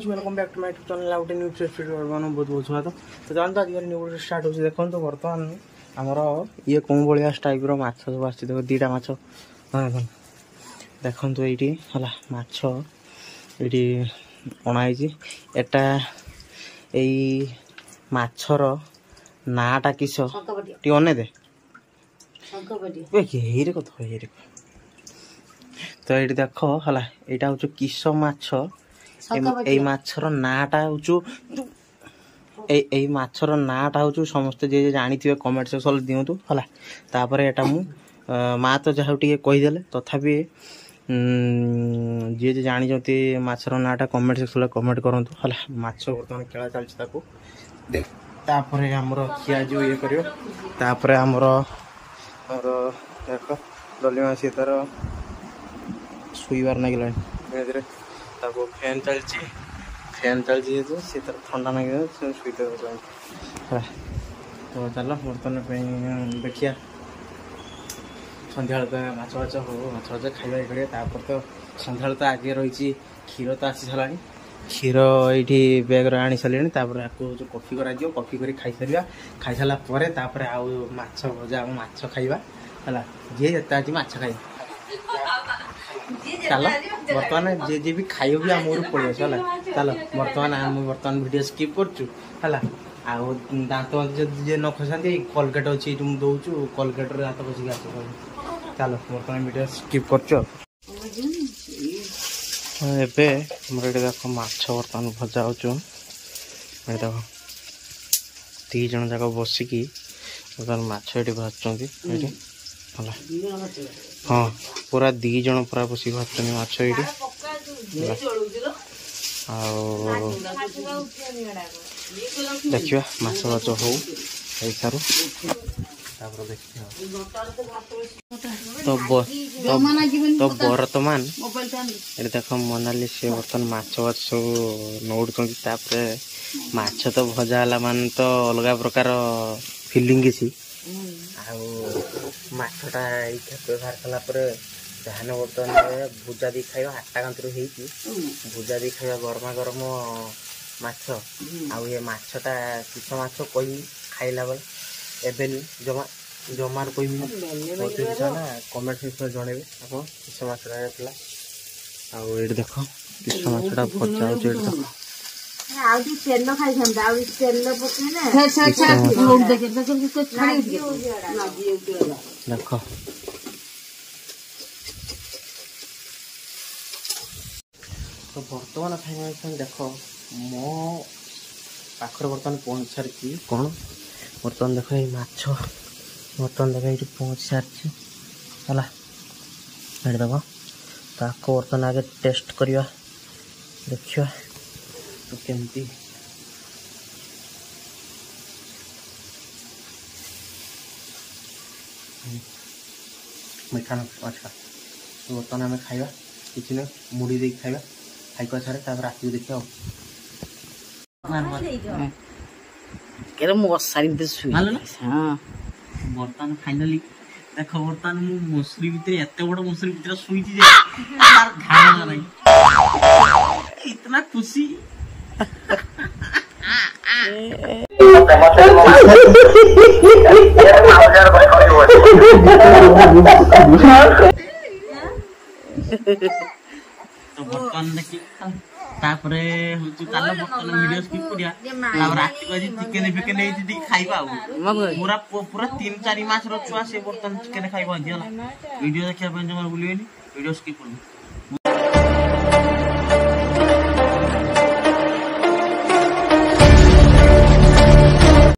Guys welcome back to my YouTube channel out new fresh video बहुत बहुत स्वागत। तो जानते आज न्यू वीडियो स्टार्ट होची देखो तो वर्तमान हमर ये कोन बलिया टाइप रो माछ सब आछि देखो दीटा माछ देखो तो एठी हला माछ एठी अणाई छी एटा एई माछर नाटा किसो टी ओने दे शंकरपटी ए हेरे कथ हेरे तो ये देखो हला एटा होचो किस माछ ए माछर नाटा होचो ए माछर नाटा होचो समस्त जे जानि थिबे कमेंट सेक्शन दियंतु हला तापर एटा मु मा तो जाहु टिके कहि देले तथापि जे जे जानि जति माछर नाटा कमेंट सेक्शन कमेंट करंतु हला माछ वर्तमान केला चलछि ताको तापर हमरो खिया जो ये करियो तापर हमरो और देखो दलिमा से तार शुईबार नागिला धीरे फैन चलती तो सी तर ठंडा लगे शुईते तो चल बर्तमान देखिया सन्ध्या माछ फाच हो माछ फाच खाଇବା तापर तो सन्ध्या तो आगे रही क्षीर तो आसी सारा क्षीर ये बैग आनी सारे जो कॉफी कर कॉफी कर खाई सारा खाई सारा आउ माछ भजा माछ खाइबा है जी जिते आज माछ खाई चलो बर्तमान जे भी खाइब भी आम पड़े है चलो बर्तमान वीडियो स्किप कर दांत जे न खसा कोलगेट अच्छी दौचु कोलगेट दांत खसिक आस चलो बर्तमान वीडियो स्किप कर देख माछ बर्तमान भजा हो देख दी जन जाक बसिकी बर्तमान माछ ये भाजुंट हाँ पूरा दी जन पूरा बस भात माछ ये देखिए माछ भाज हो सारू तो बर्तमान ये देख मनाली से बर्तमान माछ भाज सब नौड़ माछ तो भजा है मान तो अलग प्रकार फिलिंग किसी माछटा व्यवहार कलापर जहान बर्तमान भुजा दी खाइबा 8टा कांतरू भुजा दी खाइबा गरमा गरम माछ आउ ये माछटा किस माछ कही खाइला बेले एबेनी जमा जमार कोई ना कमेंट सेक्शन जनइबे आप किस माछटा आउ ये देख किस माछटा भजा हो देख तेल खाई तेल देख तो बर्तमान खाई देख मो पाखर बर्तमान पहुँच सारी कौन बर्तमान देख ये माछ बर्तमान देख ये पहुँच सारी है देख ताको बर्तमान आगे टेस्ट करवा देखिए तो केमती मीठा अच्छा तो बर्तमान आम खाइबा किसी ना मुड़ी दे खाइबा खाई को छाड़े तापर रात देखिए बर्तमान फाइनाली देख बर्तमान मुसरी भितर एत बड़ मुसरी भितर शुई इतना खुशी तो बर्तमान देखी तापरे होची ताला बर्तमान वीडियो स्किप करिया तापर राति बाजी चिकन फिकन ए जदी खाइबा पूरा पूरा 3-4 मास रो छुआ से बर्तमान चिकन खाइबा दियला वीडियो देखिया पे जमा भूलिबेनी वीडियो स्किप कर